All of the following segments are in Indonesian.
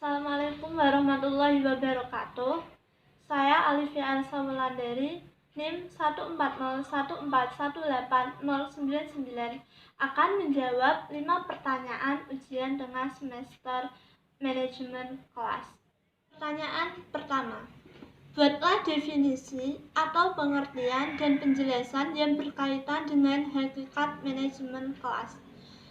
Assalamualaikum warahmatullahi wabarakatuh. Saya Alifia Elsa Wulandari, NIM 14014180099 akan menjawab 5 pertanyaan ujian tengah semester manajemen kelas. Pertanyaan pertama. Buatlah definisi atau pengertian dan penjelasan yang berkaitan dengan hakikat manajemen kelas.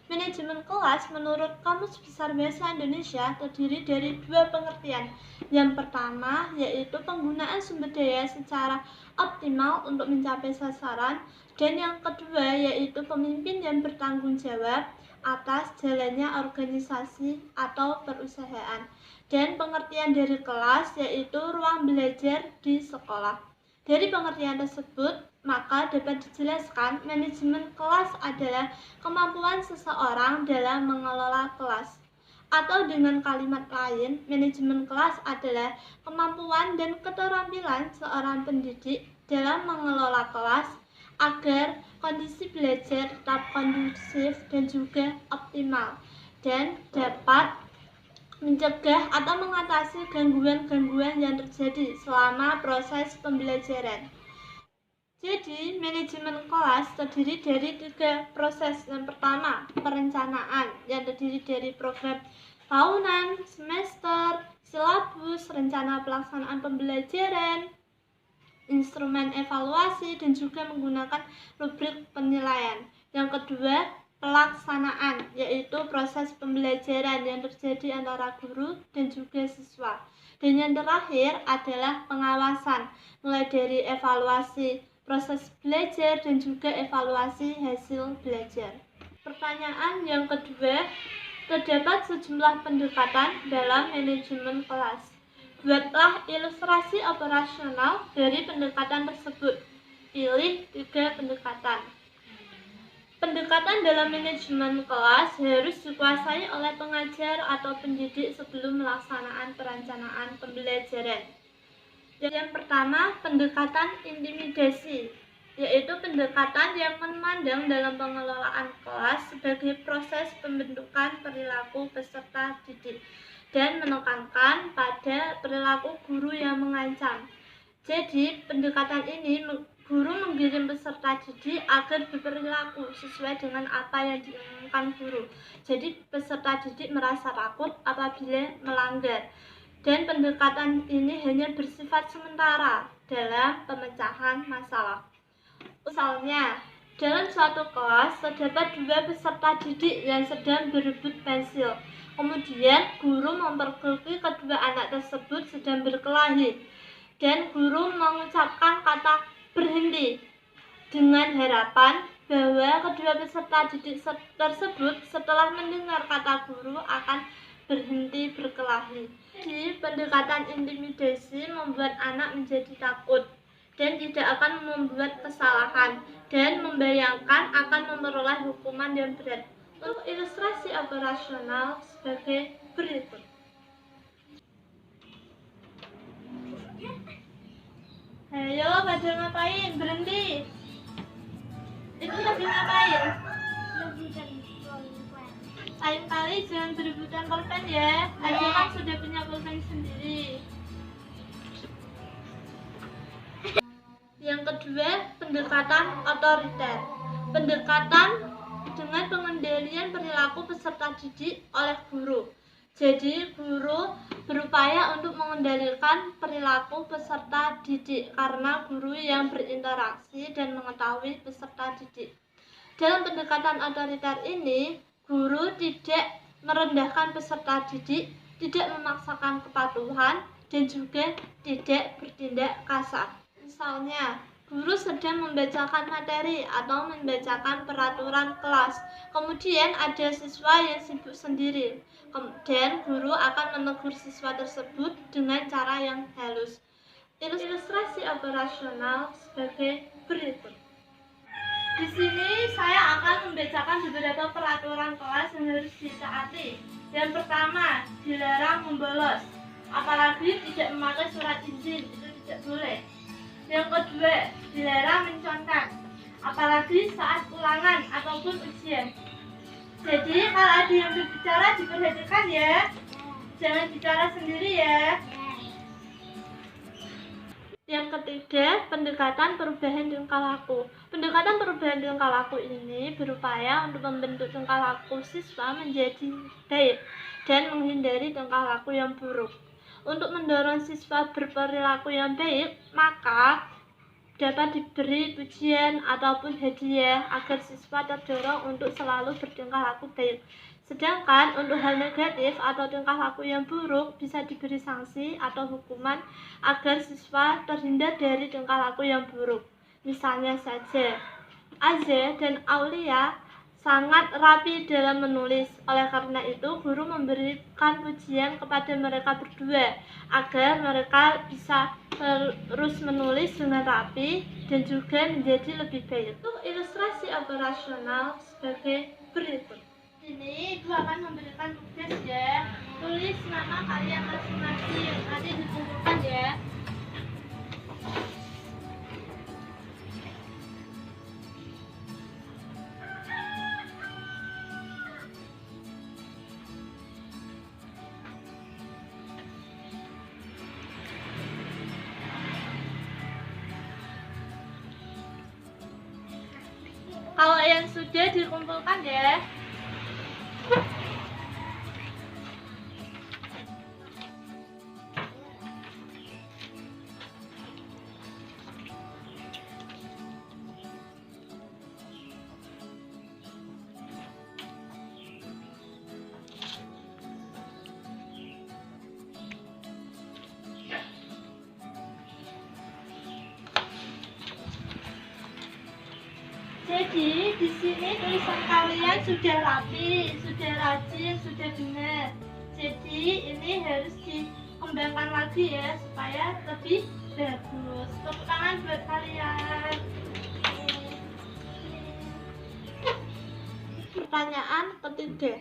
Manajemen kelas menurut Kamus Besar Bahasa Indonesia terdiri dari 2 pengertian. Yang pertama yaitu penggunaan sumber daya secara optimal untuk mencapai sasaran, dan yang kedua yaitu pemimpin yang bertanggung jawab atas jalannya organisasi atau perusahaan. Dan pengertian dari kelas yaitu ruang belajar di sekolah. Dari pengertian tersebut, maka dapat dijelaskan manajemen kelas adalah kemampuan seseorang dalam mengelola kelas. Atau dengan kalimat lain, manajemen kelas adalah kemampuan dan keterampilan seorang pendidik dalam mengelola kelas agar kondisi belajar tetap kondusif dan juga optimal, dan dapat mencegah atau mengatasi gangguan-gangguan yang terjadi selama proses pembelajaran. Jadi, manajemen kelas terdiri dari 3 proses. Yang pertama, perencanaan yang terdiri dari program tahunan, semester, silabus, rencana pelaksanaan pembelajaran, instrumen evaluasi, dan juga menggunakan rubrik penilaian. Yang kedua, pelaksanaan, yaitu proses pembelajaran yang terjadi antara guru dan juga siswa. Dan yang terakhir adalah pengawasan, mulai dari evaluasi proses belajar dan juga evaluasi hasil belajar. Pertanyaan yang kedua, terdapat sejumlah pendekatan dalam manajemen kelas. Buatlah ilustrasi operasional dari pendekatan tersebut. Pilih 3 pendekatan. Pendekatan dalam manajemen kelas harus dikuasai oleh pengajar atau pendidik sebelum melaksanaan perencanaan pembelajaran. Yang pertama, pendekatan intimidasi, yaitu pendekatan yang memandang dalam pengelolaan kelas sebagai proses pembentukan perilaku peserta didik dan menekankan pada perilaku guru yang mengancam. Jadi, pendekatan ini guru menggiring peserta didik agar berperilaku sesuai dengan apa yang diinginkan guru. Jadi, peserta didik merasa takut apabila melanggar. Dan pendekatan ini hanya bersifat sementara dalam pemecahan masalah. Misalnya, dalam suatu kelas terdapat 2 peserta didik yang sedang berebut pensil. Kemudian, guru mempergoki kedua anak tersebut sedang berkelahi, dan guru mengucapkan kata berhenti dengan harapan bahwa kedua peserta didik tersebut setelah mendengar kata guru akan berhenti berkelahi. Jadi, pendekatan intimidasi membuat anak menjadi takut dan tidak akan membuat kesalahan dan membayangkan akan memperoleh hukuman yang berat. Untuk ilustrasi operasional sebagai berikut. Ayo, pada ngapain? Berhenti. Itu lagi ngapain? Lain kali jangan berebutan pulpen ya. Ayo kan sudah punya pulpen sendiri. Yang kedua, pendekatan otoriter. Pendekatan dengan pengendalian perilaku peserta didik oleh guru. Jadi, guru berupaya untuk mengendalikan perilaku peserta didik karena guru yang berinteraksi dan mengetahui peserta didik. Dalam pendekatan otoriter ini, guru tidak merendahkan peserta didik, tidak memaksakan kepatuhan, dan juga tidak bertindak kasar. Misalnya, guru sedang membacakan materi atau membacakan peraturan kelas. Kemudian ada siswa yang sibuk sendiri. Dan guru akan menegur siswa tersebut dengan cara yang halus. Ilustrasi operasional sebagai berikut. Di sini saya akan membacakan beberapa peraturan kelas yang harus ditaati. Yang pertama, dilarang membolos, apalagi tidak memakai surat izin, itu tidak boleh. Yang kedua, dilarang mencontek, apalagi saat ulangan ataupun ujian. Jadi, kalau ada yang berbicara diperhatikan ya. Jangan bicara sendiri ya. Yang ketiga, pendekatan perubahan tingkah laku. Pendekatan perubahan tingkah laku ini berupaya untuk membentuk tingkah laku siswa menjadi baik dan menghindari tingkah laku yang buruk. Untuk mendorong siswa berperilaku yang baik, maka dapat diberi pujian ataupun hadiah agar siswa terdorong untuk selalu bertingkah laku baik. Sedangkan untuk hal negatif atau tingkah laku yang buruk bisa diberi sanksi atau hukuman agar siswa terhindar dari tingkah laku yang buruk. Misalnya saja, Aze dan Aulia sangat rapi dalam menulis. Oleh karena itu, guru memberikan pujian kepada mereka berdua agar mereka bisa terus menulis dengan rapi dan juga menjadi lebih baik. Untuk ilustrasi operasional sebagai berikut. Ini Ibu akan memberikan tugas ya. Tulis nama kalian masing-masing. Nanti dikumpulkan ya. Kalau yang sudah dikumpulkan ya. Jadi di sini tulisan kalian sudah rapi, sudah rajin, sudah benar. Jadi ini harus dikembangkan lagi ya supaya lebih bagus. Tepuk tangan buat kalian. Pertanyaan ketiga.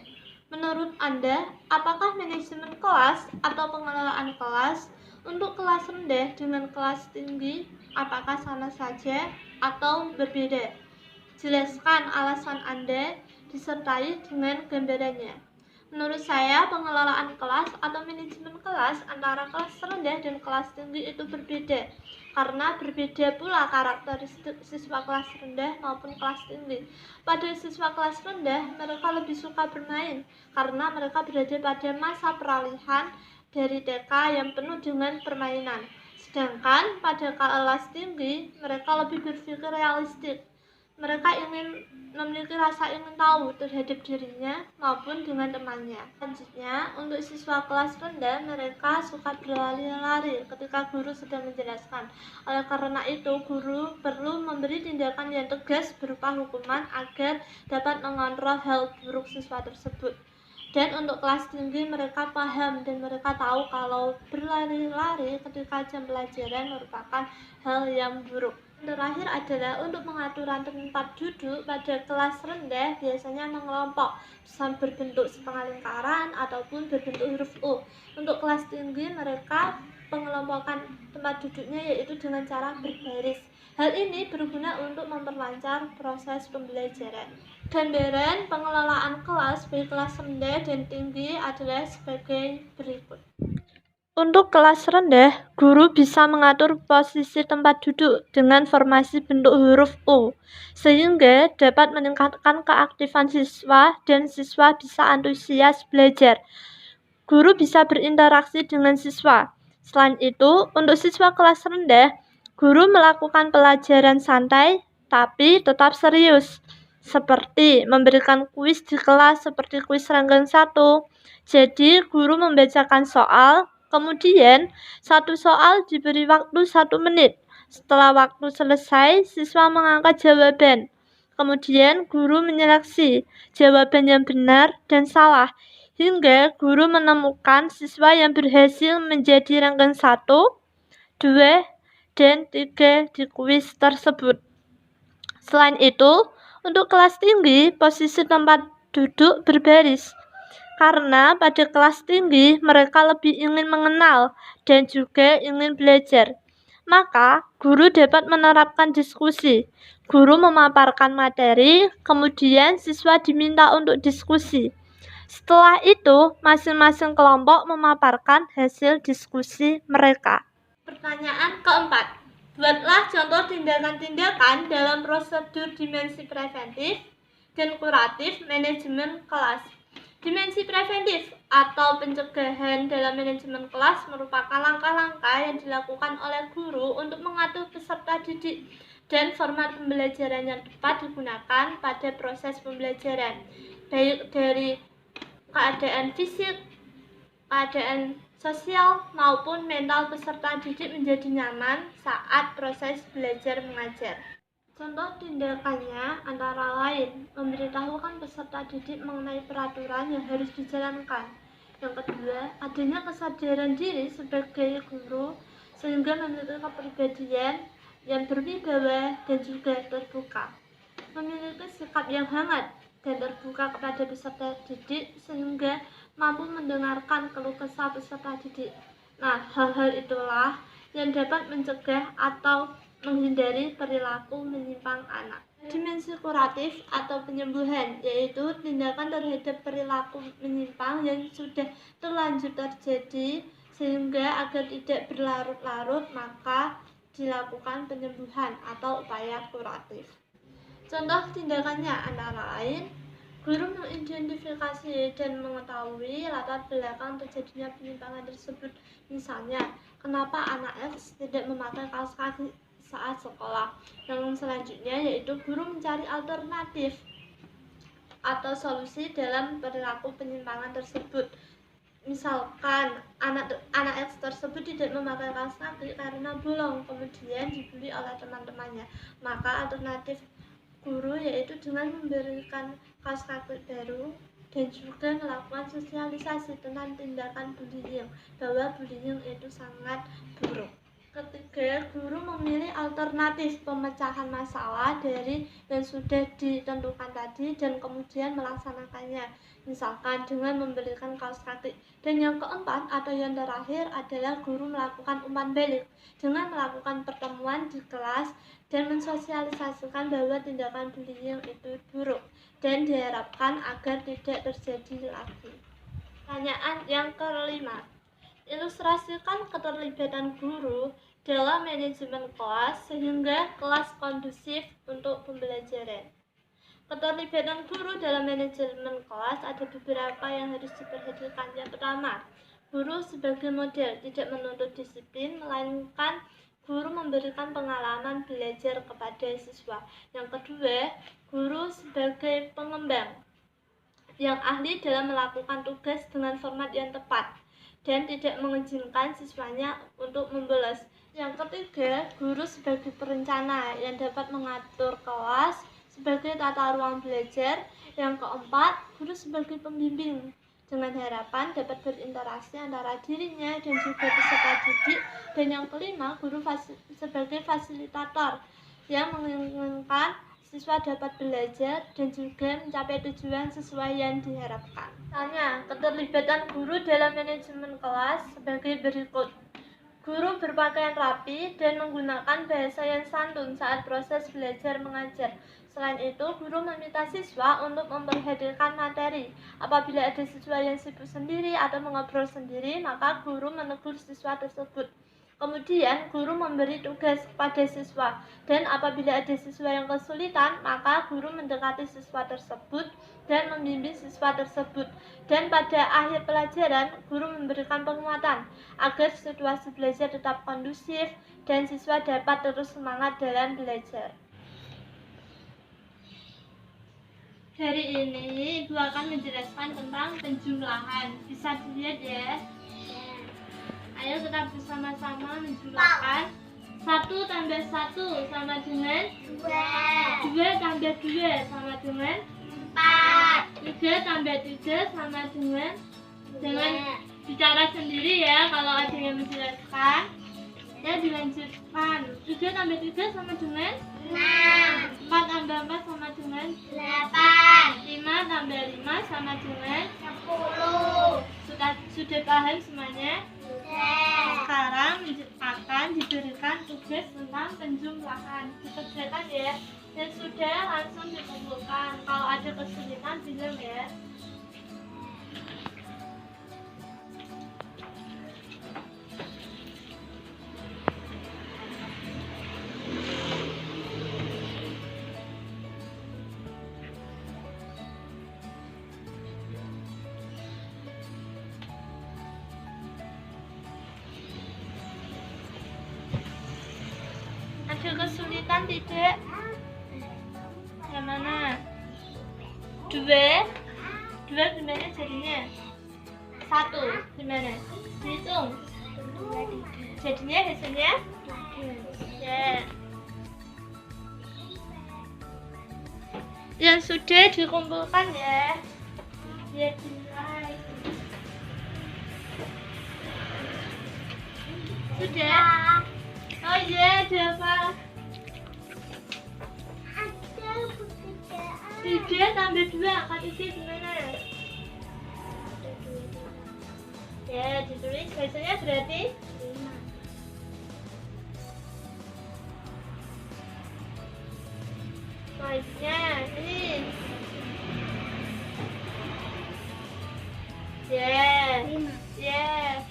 Menurut Anda, apakah manajemen kelas atau pengelolaan kelas untuk kelas rendah dengan kelas tinggi apakah sama saja atau berbeda? Jelaskan alasan Anda disertai dengan gambarannya. Menurut saya, pengelolaan kelas atau manajemen kelas antara kelas rendah dan kelas tinggi itu berbeda, karena berbeda pula karakteristik siswa kelas rendah maupun kelas tinggi. Pada siswa kelas rendah, mereka lebih suka bermain, karena mereka berada pada masa peralihan dari TK yang penuh dengan permainan. Sedangkan pada kelas tinggi, mereka lebih berpikir realistik. Mereka ingin memiliki rasa ingin tahu terhadap dirinya maupun dengan temannya. Selanjutnya, untuk siswa kelas rendah, mereka suka berlari-lari ketika guru sedang menjelaskan. Oleh karena itu, guru perlu memberi tindakan yang tegas berupa hukuman agar dapat mengontrol hal buruk siswa tersebut. Dan untuk kelas tinggi, mereka paham dan mereka tahu kalau berlari-lari ketika jam pelajaran merupakan hal yang buruk. Terakhir adalah untuk pengaturan tempat duduk pada kelas rendah biasanya mengelompok berbentuk setengah lingkaran ataupun berbentuk huruf U. Untuk kelas tinggi mereka pengelompokan tempat duduknya yaitu dengan cara berbaris. Hal ini berguna untuk memperlancar proses pembelajaran. Gambaran pengelolaan kelas baik kelas rendah dan tinggi adalah sebagai berikut. Untuk kelas rendah, guru bisa mengatur posisi tempat duduk dengan formasi bentuk huruf U, sehingga dapat meningkatkan keaktifan siswa dan siswa bisa antusias belajar. Guru bisa berinteraksi dengan siswa. Selain itu, untuk siswa kelas rendah, guru melakukan pelajaran santai tapi tetap serius, seperti memberikan kuis di kelas seperti kuis ranggang 1. Jadi, guru membacakan soal, kemudian satu soal diberi waktu 1 menit. Setelah waktu selesai, siswa mengangkat jawaban. Kemudian guru menyeleksi jawaban yang benar dan salah, hingga guru menemukan siswa yang berhasil menjadi rangkaian 1, 2, dan 3 di kuis tersebut. Selain itu, untuk kelas tinggi, posisi tempat duduk berbaris. Karena pada kelas tinggi mereka lebih ingin mengenal dan juga ingin belajar. Maka, guru dapat menerapkan diskusi. Guru memaparkan materi, kemudian siswa diminta untuk diskusi. Setelah itu, masing-masing kelompok memaparkan hasil diskusi mereka. Pertanyaan keempat. Buatlah contoh tindakan-tindakan dalam prosedur dimensi preventif dan kuratif manajemen kelas. Dimensi preventif atau pencegahan dalam manajemen kelas merupakan langkah-langkah yang dilakukan oleh guru untuk mengatur peserta didik dan format pembelajaran yang tepat digunakan pada proses pembelajaran, baik dari keadaan fisik, keadaan sosial maupun mental peserta didik menjadi nyaman saat proses belajar mengajar. Contoh tindakannya antara lain memberitahukan peserta didik mengenai peraturan yang harus dijalankan. Yang kedua, adanya kesadaran diri sebagai guru sehingga memiliki kepribadian yang berwibawa dan juga terbuka. Memiliki sikap yang hangat dan terbuka kepada peserta didik sehingga mampu mendengarkan keluh kesah peserta didik. Nah, hal-hal itulah yang dapat mencegah atau menghindari perilaku menyimpang anak. Dimensi kuratif atau penyembuhan, yaitu tindakan terhadap perilaku menyimpang yang sudah terlanjur terjadi sehingga agar tidak berlarut-larut maka dilakukan penyembuhan atau upaya kuratif. Contoh tindakannya antara lain guru mengidentifikasi dan mengetahui latar belakang terjadinya penyimpangan tersebut. Misalnya, kenapa anak X tidak memakai kaos kaki saat sekolah. Yang selanjutnya yaitu guru mencari alternatif atau solusi dalam perilaku penyimpangan tersebut. Misalkan anak X tersebut tidak memakai kaos kaki karena bolong, kemudian dibully oleh teman-temannya. Maka alternatif guru yaitu dengan memberikan kaos kaki baru dan juga melakukan sosialisasi tentang tindakan bullying, bahwa bullying itu sangat buruk. Ketiga, guru memilih alternatif pemecahan masalah dari yang sudah ditentukan tadi dan kemudian melaksanakannya, misalkan dengan memberikan kaos kaki. Dan yang keempat atau yang terakhir adalah guru melakukan umpan balik dengan melakukan pertemuan di kelas dan mensosialisasikan bahwa tindakan bullying itu buruk dan diharapkan agar tidak terjadi lagi. Pertanyaan yang kelima, ilustrasikan keterlibatan guru dalam manajemen kelas sehingga kelas kondusif untuk pembelajaran. Keterlibatan guru dalam manajemen kelas ada beberapa yang harus diperhatikan. Yang pertama, guru sebagai model tidak menuntut disiplin, melainkan guru memberikan pengalaman belajar kepada siswa. Yang kedua, guru sebagai pengembang yang ahli dalam melakukan tugas dengan format yang tepat dan tidak mengizinkan siswanya untuk membolos. Yang ketiga, guru sebagai perencana yang dapat mengatur kelas sebagai tata ruang belajar. Yang keempat, guru sebagai pembimbing dengan harapan dapat berinteraksi antara dirinya dan juga peserta didik. Dan yang kelima, guru sebagai fasilitator yang menginginkan siswa dapat belajar dan juga mencapai tujuan sesuai yang diharapkan. Misalnya, keterlibatan guru dalam manajemen kelas sebagai berikut. Guru berpakaian rapi dan menggunakan bahasa yang santun saat proses belajar mengajar. Selain itu, guru meminta siswa untuk memperhatikan materi. Apabila ada siswa yang sibuk sendiri atau mengobrol sendiri, maka guru menegur siswa tersebut. Kemudian, guru memberi tugas kepada siswa, dan apabila ada siswa yang kesulitan, maka guru mendekati siswa tersebut dan membimbing siswa tersebut. Dan pada akhir pelajaran, guru memberikan penguatan agar situasi belajar tetap kondusif dan siswa dapat terus semangat dalam belajar. Dari ini, Ibu akan menjelaskan tentang penjumlahan. Bisa dilihat ya. Ayo kita bersama-sama menjumlahkan. 1 tambah 1 sama dengan 2. 2 tambah 2 sama dengan 4. 3 tambah 3 sama dengan. Jangan bicara sendiri ya kalau ada yang menjelaskan. Ya, dilanjutkan. 3 tambah 3 sama dengan 6. 4 tambah 4 sama dengan 8. 5 tambah 5 sama dengan 10. Sudah paham semuanya? Sekarang akan diberikan tugas tentang penjumlahan. Dikerjakan ya. Dan sudah langsung dikumpulkan. Kalau ada kesulitan bilang ya. tidak? Yang mana? Dua gimana jadinya? Satu gimana? Dihitung. Jadinya hasilnya? Ya. Yang sudah dikumpulkan ya. Biar dinilai. Sudah? Oh iya, ada apa? Ada pekerjaan. 3 tambah 2 kali gimana? Ya, ditulis hasilnya berarti 5. selanjutnya ini. Ya. 5. Ya.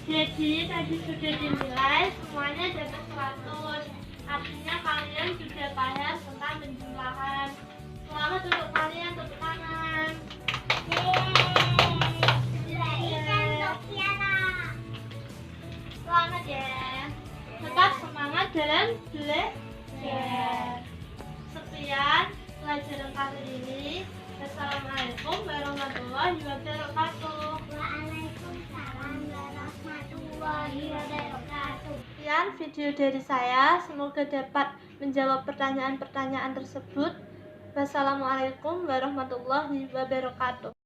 Jadi tadi sudah dinilai semuanya dapat 100. Artinya kalian sudah paham tentang penjumlahan. Selamat untuk kalian, tepuk tangan. Selamat ya. Tetap semangat dalam belajar. Sekian pelajaran kali ini. Assalamualaikum warahmatullahi wabarakatuh. Waalaikumsalam warahmatullahi wabarakatuh. Sekian video dari saya, semoga dapat menjawab pertanyaan-pertanyaan tersebut. Wassalamualaikum warahmatullahi wabarakatuh.